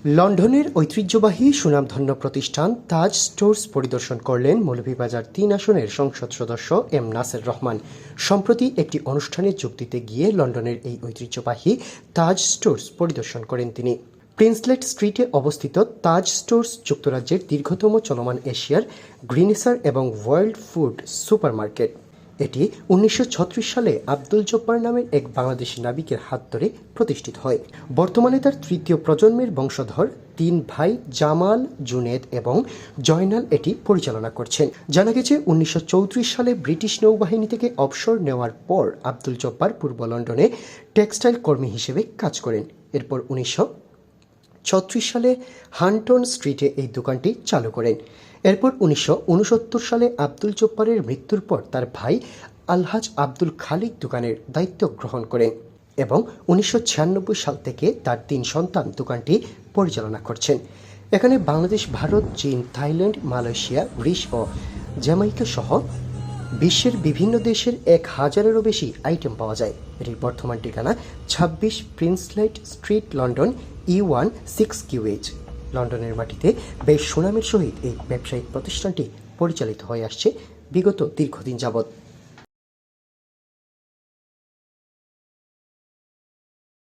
লন্ডনের ঐতিহ্যবাহী সুনামধন্য প্রতিষ্ঠান তাজ স্টোর্স পরিদর্শন করলেন মৌলভীবাজার ৩ আসনের সংসদ সদস্য এম নাসের রহমান। সম্প্রতি একটি অনুষ্ঠানে যোগ দিতে গিয়ে লন্ডনের এই ঐতিহ্যবাহী তাজ স্টোর্স পরিদর্শন করেন তিনি। প্রিন্সলেট স্ট্রিটে অবস্থিত তাজ স্টোর্স যুক্তরাজ্যের দীর্ঘতম চলমান এশিয়ার গ্রিনেসার এবং ওয়ার্ল্ড ফুড সুপারমার্কেট। এটি ১৯৩৬ সালে আব্দুল জব্বার নামের এক বাংলাদেশি নাবিকের হাত ধরে প্রতিষ্ঠিত হয়। বর্তমানে তার তৃতীয় প্রজন্মের বংশধর ৩ ভাই জামাল, জুনেদ এবং জয়নাল এটি পরিচালনা করছেন। জানা গেছে ১৯৩৪ সালে ব্রিটিশ নৌবাহিনী থেকে অবসর নেওয়ার পর আব্দুল জব্বার পূর্ব লন্ডনে টেক্সটাইল কর্মী হিসেবে কাজ করেন। এরপর ১৯৩৬ সালে হান্টন স্ট্রিটে এই দোকানটি চালু করেন। এরপর ১৯৬৯ সালে আব্দুল জব্বারের মৃত্যুর পর তার ভাই আলহাজ আব্দুল খালিক দোকানের দায়িত্ব গ্রহণ করেন এবং ১৯৯৬ সাল থেকে তার ৩ সন্তান দোকানটি পরিচালনা করছেন। এখানে বাংলাদেশ, ভারত, চীন, থাইল্যান্ড, মালয়েশিয়া, গ্রিস ও জ্যামাইকা সহ বিশ্বের বিভিন্ন দেশের ১,০০০-এরও বেশি আইটেম পাওয়া যায়। এটির বর্তমান ঠিকানা ২৬ প্রিন্সলেট স্ট্রিট, লন্ডন E1 6QH। লন্ডনের মাটিতে বেশ সুনামের সহিত এই ব্যবসায়িক প্রতিষ্ঠানটি পরিচালিত হয়ে আসছে বিগত দীর্ঘদিন যাবৎ।